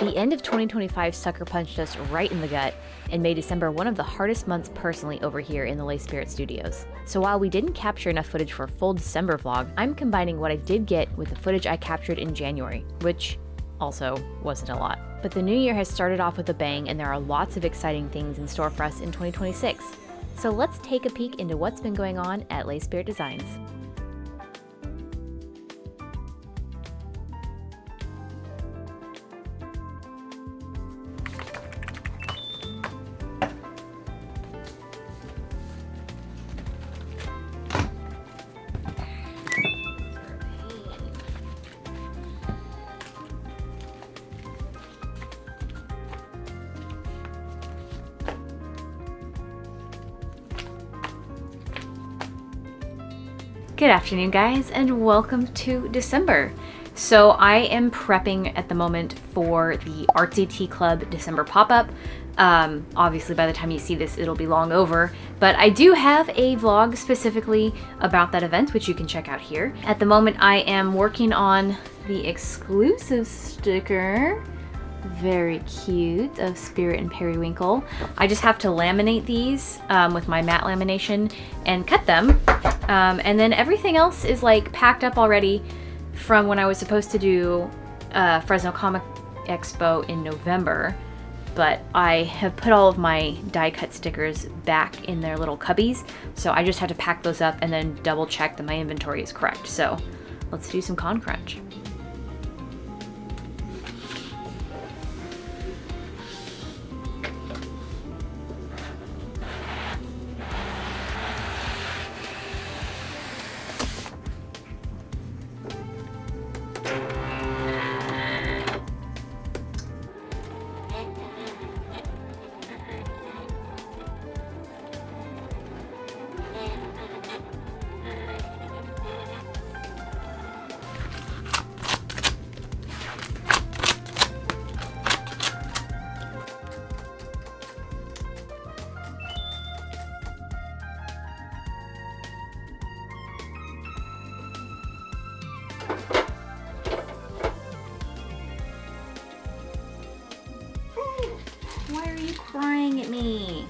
The end of 2025 sucker punched us right in the gut and made December one of the hardest months personally over here in the Lay Spirit Studios. So while we didn't capture enough footage for a full December vlog, I'm combining what I did get with the footage I captured in January, which also wasn't a lot. But the new year has started off with a bang and there are lots of exciting things in store for us in 2026. So let's take a peek into what's been going on at Lay Spirit Designs. Good afternoon, guys, and welcome to December. So I am prepping at the moment for the Artsy Tea Club December pop-up. Obviously by the time you see this it'll be long over, but I do have a vlog specifically about that event which you can check out here. At the moment I am working on the exclusive sticker, very cute, of Spirit and Periwinkle. I just have to laminate these with my matte lamination and cut them. And then everything else is like packed up already from when I was supposed to do Fresno Comic Expo in November. But I have put all of my die cut stickers back in their little cubbies. So I just have to pack those up and then double check that my inventory is correct. So let's do some con crunch. Why are you crying at me?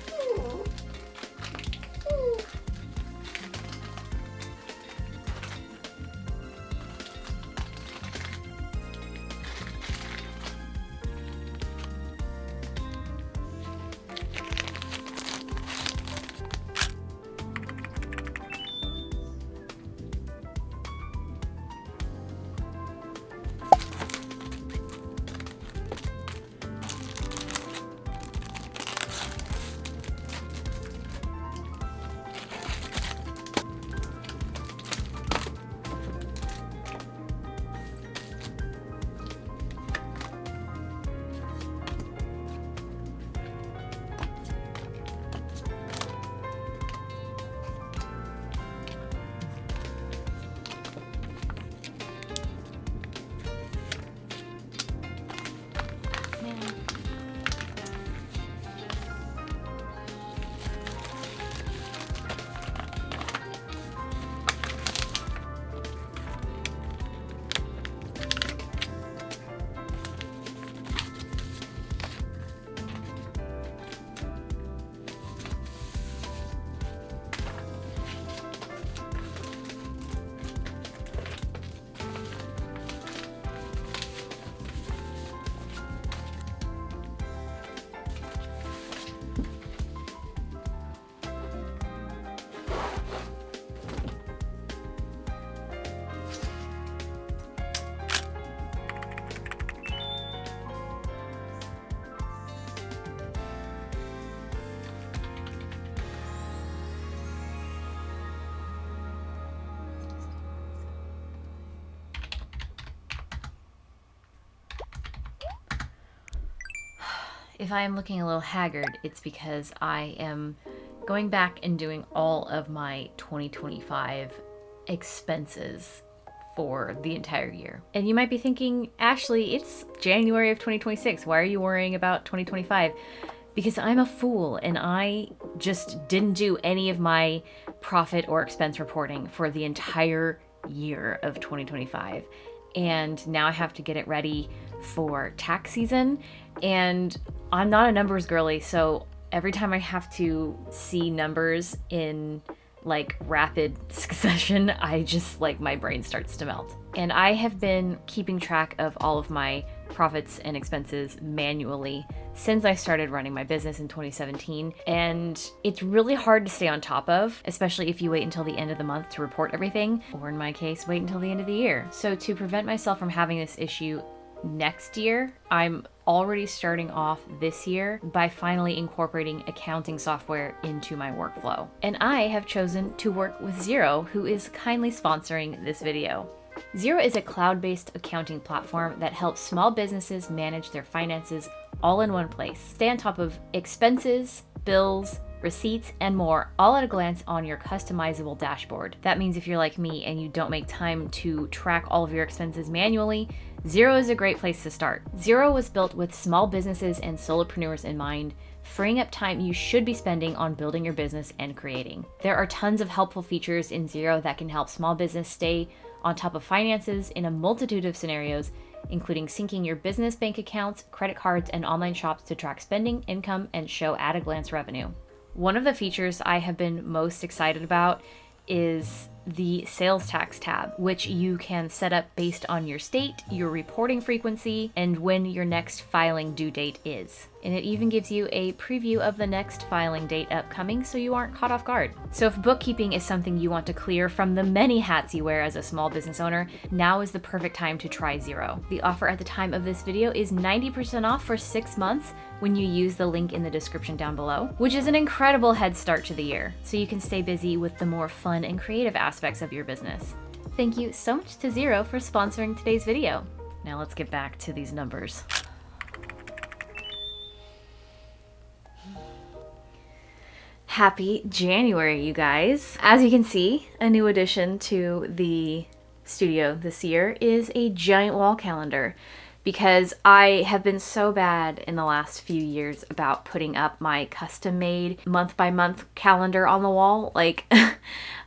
If I am looking a little haggard, it's because I am going back and doing all of my 2025 expenses for the entire year. And you might be thinking, Ashley, it's January of 2026. Why are you worrying about 2025? Because I'm a fool and I just didn't do any of my profit or expense reporting for the entire year of 2025. And now I have to get it ready for tax season, and I'm not a numbers girly, so every time I have to see numbers in like rapid succession, I just like my brain starts to melt. And I have been keeping track of all of my profits and expenses manually since I started running my business in 2017, and it's really hard to stay on top of, especially if you wait until the end of the month to report everything, or in my case, wait until the end of the year. So to prevent myself from having this issue next year, I'm already starting off this year by finally incorporating accounting software into my workflow. And I have chosen to work with Xero, who is kindly sponsoring this video. Xero is a cloud-based accounting platform that helps small businesses manage their finances all in one place. Stay on top of expenses, bills, receipts, and more, all at a glance on your customizable dashboard. That means if you're like me and you don't make time to track all of your expenses manually, Xero is a great place to start. Xero was built with small businesses and solopreneurs in mind, freeing up time you should be spending on building your business and creating. There are tons of helpful features in Xero that can help small business stay on top of finances in a multitude of scenarios, including syncing your business bank accounts, credit cards, and online shops to track spending, income, and show at-a-glance revenue. One of the features I have been most excited about is the sales tax tab, which you can set up based on your state, your reporting frequency, and when your next filing due date is. And it even gives you a preview of the next filing date upcoming so you aren't caught off guard. So if bookkeeping is something you want to clear from the many hats you wear as a small business owner, now is the perfect time to try Xero. The offer at the time of this video is 90% off for 6 months when you use the link in the description down below, which is an incredible head start to the year, so you can stay busy with the more fun and creative aspects of your business. Thank you so much to Xero for sponsoring today's video. Now let's get back to these numbers. Happy January, you guys. As you can see, a new addition to the studio this year is a giant wall calendar, because I have been so bad in the last few years about putting up my custom-made month-by-month calendar on the wall. Like,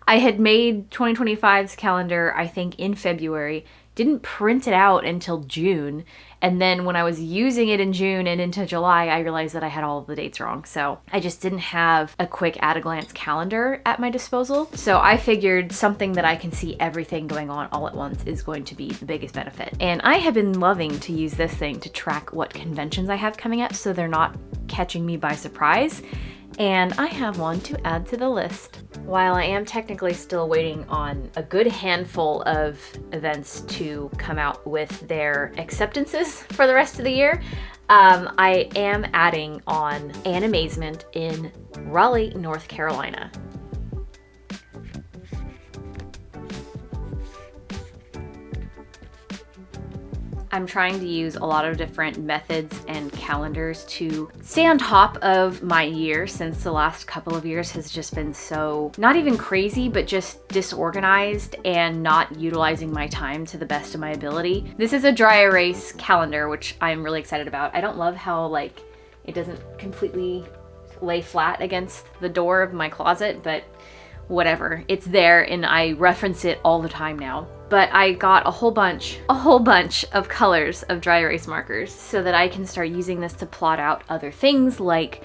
I had made 2025's calendar, I think, in February, didn't print it out until June, and then when I was using it in June and into July, I realized that I had all of the dates wrong. So I just didn't have a quick at-a-glance calendar at my disposal. So I figured something that I can see everything going on all at once is going to be the biggest benefit. And I have been loving to use this thing to track what conventions I have coming up so they're not catching me by surprise. And I have one to add to the list. While I am technically still waiting on a good handful of events to come out with their acceptances for the rest of the year, I am adding on Animazement in Raleigh, North Carolina. I'm trying to use a lot of different methods and calendars to stay on top of my year, since the last couple of years has just been so, not even crazy, but just disorganized and not utilizing my time to the best of my ability. This is a dry erase calendar, which I'm really excited about. I don't love how like it doesn't completely lay flat against the door of my closet, but whatever, it's there and I reference it all the time now. But I got a whole bunch of colors of dry erase markers so that I can start using this to plot out other things like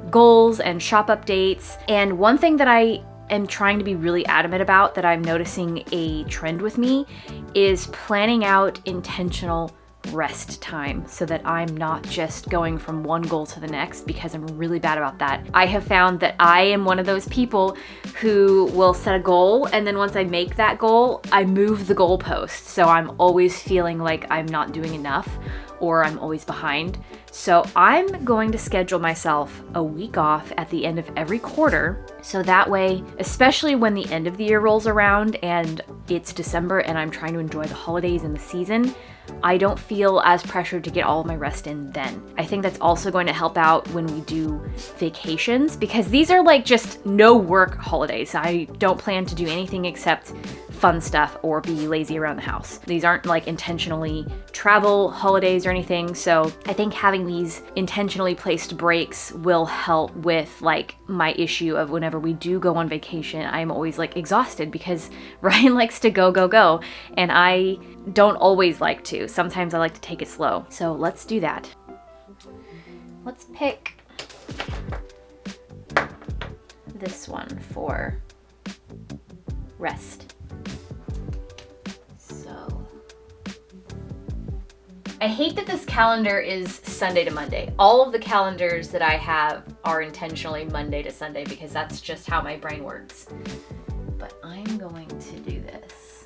goals and shop updates. And one thing that I am trying to be really adamant about, that I'm noticing a trend with me, is planning out intentional rest time so that I'm not just going from one goal to the next, because I'm really bad about that. I have found that I am one of those people who will set a goal, and then once I make that goal, I move the goalpost. So I'm always feeling like I'm not doing enough, or I'm always behind. So I'm going to schedule myself a week off at the end of every quarter, so that way, especially when the end of the year rolls around and it's December and I'm trying to enjoy the holidays and the season, I don't feel as pressured to get all of my rest in then. I think that's also going to help out when we do vacations, because these are like just no work holidays. I don't plan to do anything except fun stuff or be lazy around the house. These aren't like intentionally travel holidays or anything. So I think having these intentionally placed breaks will help with like my issue of whenever we do go on vacation, I'm always like exhausted because Ryan likes to go, go, go. And I don't always like to. Sometimes I like to take it slow. So let's do that. Let's pick this one for rest. So I hate that this calendar is Sunday to Monday. All of the calendars that I have are intentionally Monday to Sunday because that's just how my brain works. But I'm going to do this.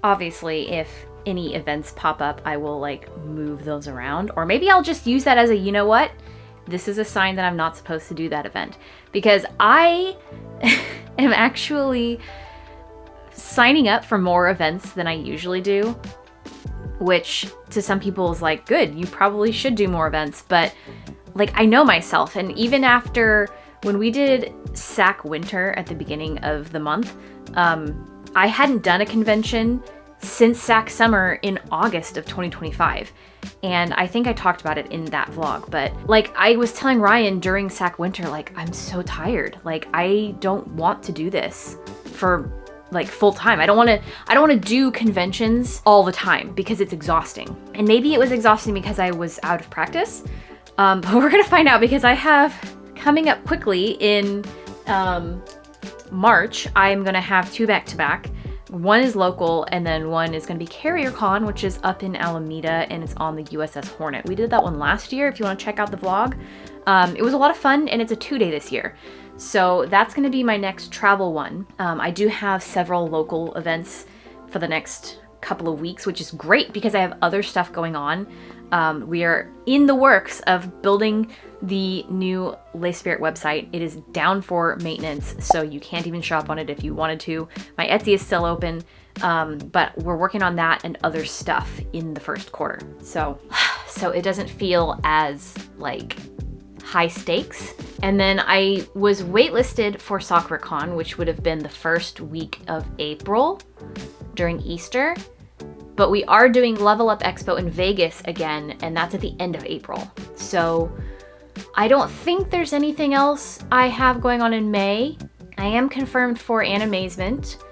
Obviously, if any events pop up, I will like move those around, or maybe I'll just use that as a, you know what? This is a sign that I'm not supposed to do that event, because I am actually signing up for more events than I usually do, which to some people is like, good, you probably should do more events. But like, I know myself, and even after when we did SAC Winter at the beginning of the month, I hadn't done a convention since SAC Summer in August of 2025. And I think I talked about it in that vlog, but like I was telling Ryan during SAC Winter, like, I'm so tired. Like, I don't want to do this for like full time. I don't want to do conventions all the time because it's exhausting. And maybe it was exhausting because I was out of practice. But we're gonna find out, because I have coming up quickly in March, I'm gonna have 2 back-to-back. One is local, and then one is gonna be CarrierCon, which is up in Alameda, and it's on the USS Hornet. We did that one last year, if you wanna check out the vlog. It was a lot of fun, and it's a 2-day this year. So that's gonna be my next travel one. I do have several local events for the next couple of weeks, which is great because I have other stuff going on. We are in the works of building the new Les Spirit website. It is down for maintenance, so you can't even shop on it if you wanted to. My Etsy is still open, but we're working on that and other stuff in the first quarter. So it doesn't feel as like high stakes. And then I was waitlisted for SoccerCon, which would have been the first week of April during Easter. But we are doing Level Up Expo in Vegas again, and that's at the end of April. So I don't think there's anything else I have going on in May. I am confirmed for Animazement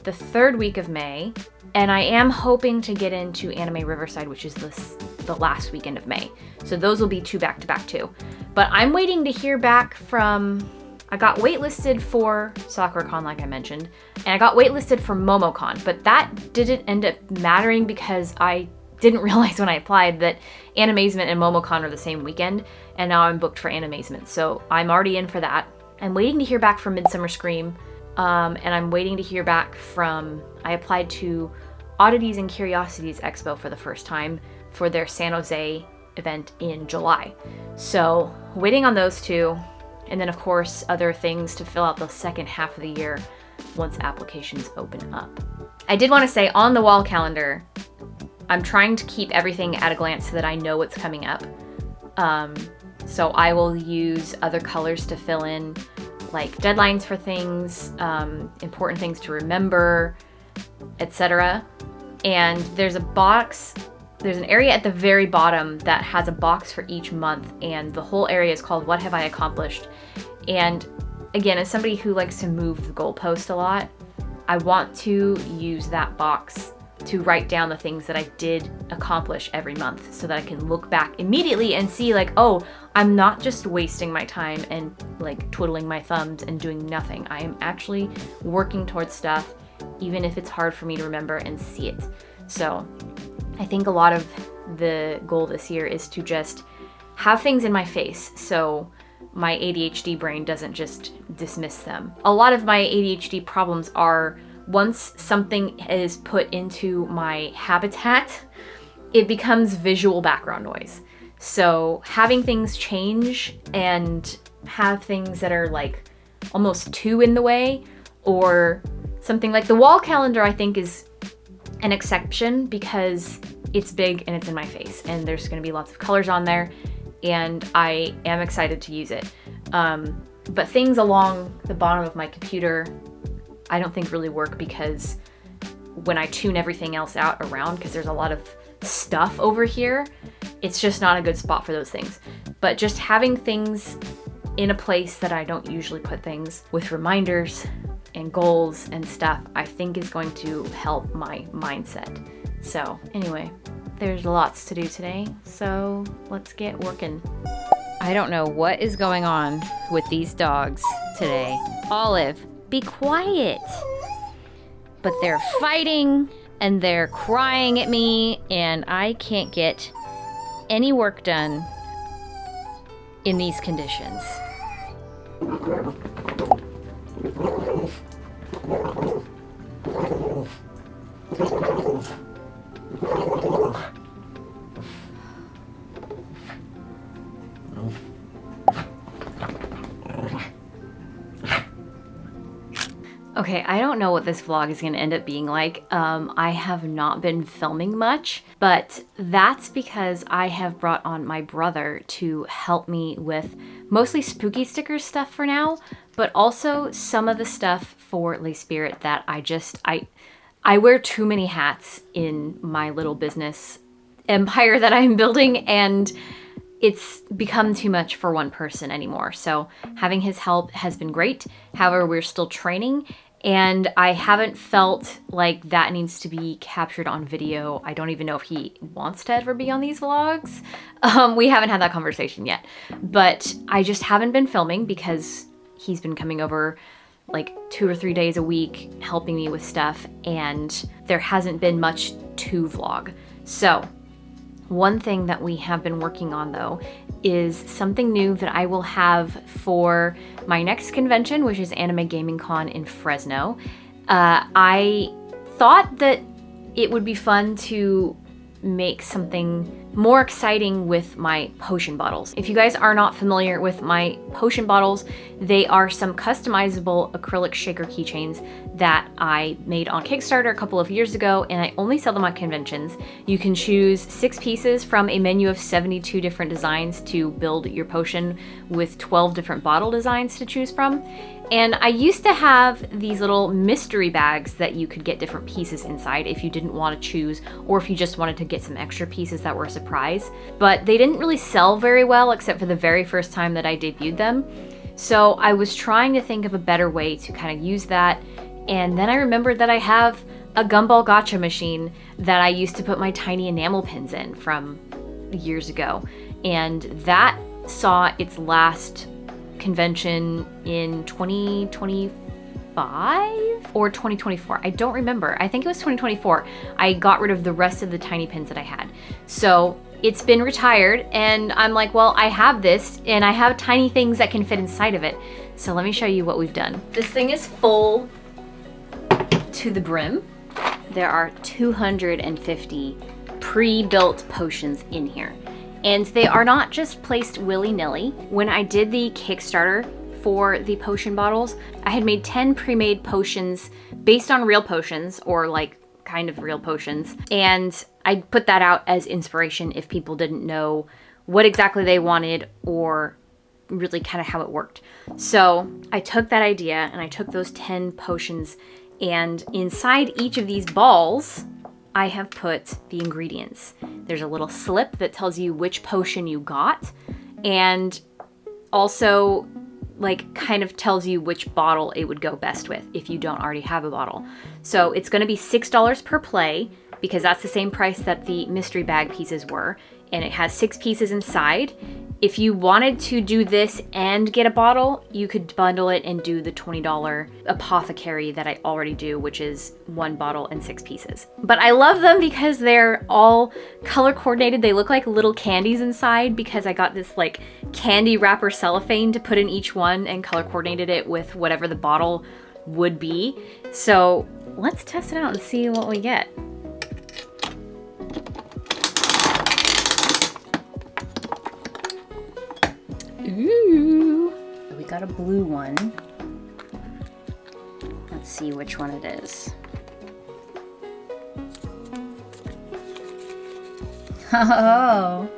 the 3rd week of May, and I am hoping to get into Anime Riverside, which is the last weekend of May. So those will be 2 back-to-back too. But I'm waiting to hear back from, I got waitlisted for SoccerCon, like I mentioned, and I got waitlisted for MomoCon, but that didn't end up mattering because I didn't realize when I applied that Animazement and MomoCon are the same weekend, and now I'm booked for Animazement, so I'm already in for that. I'm waiting to hear back from Midsummer Scream, and I'm waiting to hear back from, I applied to Oddities and Curiosities Expo for the first time for their San Jose event in July. So waiting on those 2. And then, of course, other things to fill out the second half of the year once applications open up. I did want to say, on the wall calendar, I'm trying to keep everything at a glance so that I know what's coming up. So I will use other colors to fill in, like deadlines for things, important things to remember, etc. And there's a box. There's an area at the very bottom that has a box for each month, and the whole area is called What Have I Accomplished? And again, as somebody who likes to move the goalpost a lot, I want to use that box to write down the things that I did accomplish every month so that I can look back immediately and see like, oh, I'm not just wasting my time and like twiddling my thumbs and doing nothing. I am actually working towards stuff, even if it's hard for me to remember and see it. So I think a lot of the goal this year is to just have things in my face so my ADHD brain doesn't just dismiss them. A lot of my ADHD problems are, once something is put into my habitat, it becomes visual background noise. So having things change and have things that are like almost too in the way, or something like the wall calendar I think is an exception because it's big and it's in my face and there's going to be lots of colors on there and I am excited to use it. But things along the bottom of my computer I don't think really work because when I tune everything else out around, because there's a lot of stuff over here, it's just not a good spot for those things. But just having things in a place that I don't usually put things with reminders and goals and stuff, I think is going to help my mindset. So anyway, there's lots to do today, so let's get working. I don't know what is going on with these dogs today. Olive, be quiet. But they're fighting and they're crying at me and I can't get any work done in these conditions. Okay, I don't know what this vlog is gonna end up being like. I have not been filming much, but that's because I have brought on my brother to help me with mostly spooky sticker stuff for now, but also some of the stuff for Les Spirit that I wear too many hats in my little business empire that I'm building, and it's become too much for one person anymore. So having his help has been great. However, we're still training and I haven't felt like that needs to be captured on video. I don't even know if he wants to ever be on these vlogs. We haven't had that conversation yet, but I just haven't been filming because he's been coming over like 2 or 3 days a week helping me with stuff, and there hasn't been much to vlog. So one thing that we have been working on though is something new that I will have for my next convention, which is Anime Gaming Con in Fresno. I thought that it would be fun to make something more exciting with my potion bottles. If you guys are not familiar with my potion bottles, they are some customizable acrylic shaker keychains that I made on Kickstarter a couple of years ago, and I only sell them at conventions. You can choose 6 pieces from a menu of 72 different designs to build your potion with 12 different bottle designs to choose from. And I used to have these little mystery bags that you could get different pieces inside if you didn't want to choose, or if you just wanted to get some extra pieces that were a surprise. But they didn't really sell very well except for the very first time that I debuted them. So I was trying to think of a better way to kind of use that. And then I remembered that I have a gumball gacha machine that I used to put my tiny enamel pins in from years ago. And that saw its last convention in 2025 or 2024. I don't remember. I think it was 2024. I got rid of the rest of the tiny pins that I had. So it's been retired and I'm like, well, I have this and I have tiny things that can fit inside of it. So let me show you what we've done. This thing is full to the brim. There are 250 pre-built potions in here. And they are not just placed willy-nilly. When I did the Kickstarter for the potion bottles, I had made 10 pre-made potions based on real potions, or like kind of real potions. And I put that out as inspiration if people didn't know what exactly they wanted or really kind of how it worked. So I took that idea and I took those 10 potions, and inside each of these balls, I have put the ingredients. There's a little slip that tells you which potion you got, and also like kind of tells you which bottle it would go best with if you don't already have a bottle. So it's gonna be $6 per play because that's the same price that the mystery bag pieces were, and it has 6 pieces inside. If you wanted to do this and get a bottle, you could bundle it and do the $20 apothecary that I already do, which is 1 bottle and 6 pieces. But I love them because they're all color coordinated. They look like little candies inside because I got this like candy wrapper cellophane to put in each one and color coordinated it with whatever the bottle would be. So let's test it out and see what we get. Ooh. got a blue one. Let's see which one it is. Oh,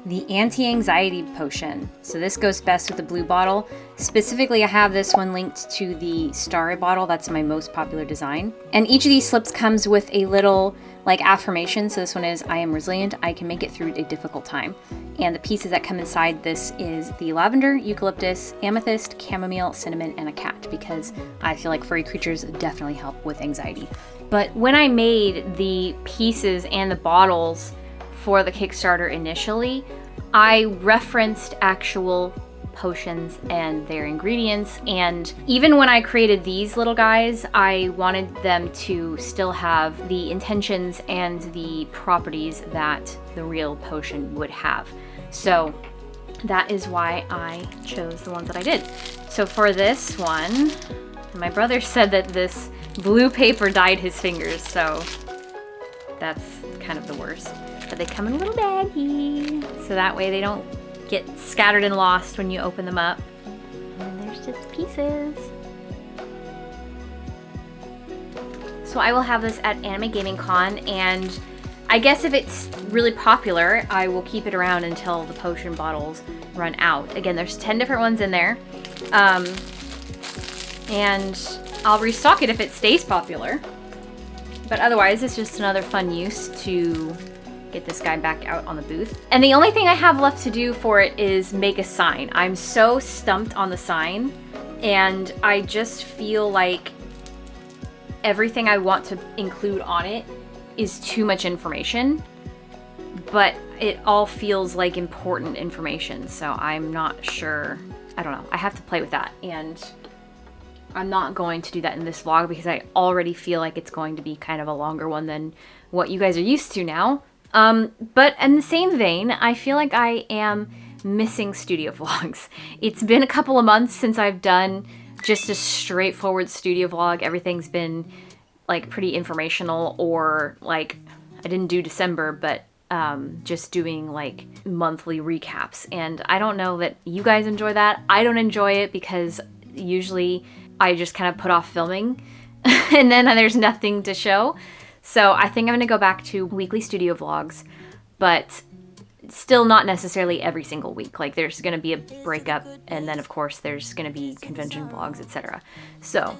the anti-anxiety potion. So this goes best with the blue bottle. Specifically, I have this one linked to the starry bottle. That's my most popular design. And each of these slips comes with a little like affirmation. So this one is, I am resilient. I can make it through a difficult time. And the pieces that come inside this is the lavender, eucalyptus, amethyst, chamomile, cinnamon, and a cat, because I feel like furry creatures definitely help with anxiety. But when I made the pieces and the bottles for the Kickstarter initially, I referenced actual potions and their ingredients, and even when I created these little guys, I wanted them to still have the intentions and the properties that the real potion would have. So that is why I chose the ones that I did. So for this one, my brother said that this blue paper dyed his fingers, so that's kind of the worst. But they come in a little baggie, so that way they don't get scattered and lost when you open them up. And there's just pieces. So I will have this at Anime Gaming Con, and I guess if it's really popular, I will keep it around until the potion bottles run out. Again, there's 10 different ones in there. And I'll restock it if it stays popular. But otherwise, it's just another fun use to get this guy back out on the booth. And the only thing I have left to do for it is make a sign. I'm so stumped on the sign, and I just feel like everything I want to include on it is too much information, but it all feels like important information, so I'm not sure. I don't know. I have to play with that, and I'm not going to do that in this vlog because I already feel like it's going to be kind of a longer one than what you guys are used to now. But in the same vein, I feel like I am missing studio vlogs. It's been a couple of months since I've done just a straightforward studio vlog. Everything's been like pretty informational, or like I didn't do December, but just doing like monthly recaps. And I don't know that you guys enjoy that. I don't enjoy it because usually I just kind of put off filming and then there's nothing to show. So I think I'm gonna go back to weekly studio vlogs, but still not necessarily every single week. Like there's gonna be a breakup, and then of course there's gonna be convention vlogs, etc. So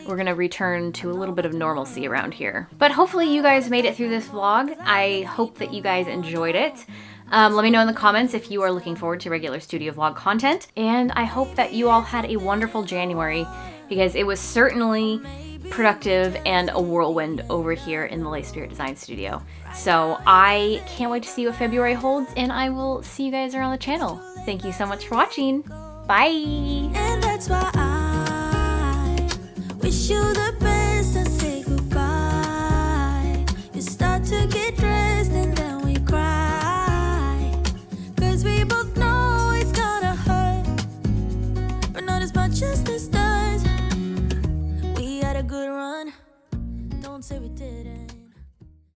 we're gonna return to a little bit of normalcy around here. But hopefully you guys made it through this vlog. I hope that you guys enjoyed it. Let me know in the comments if you are looking forward to regular studio vlog content. And I hope that you all had a wonderful January, because it was certainly productive and a whirlwind over here in the Lay Spirit Design Studio. So I can't wait to see what February holds, and I will see you guys around the channel. Thank you so much for watching. Bye! And that's why I wish you the best.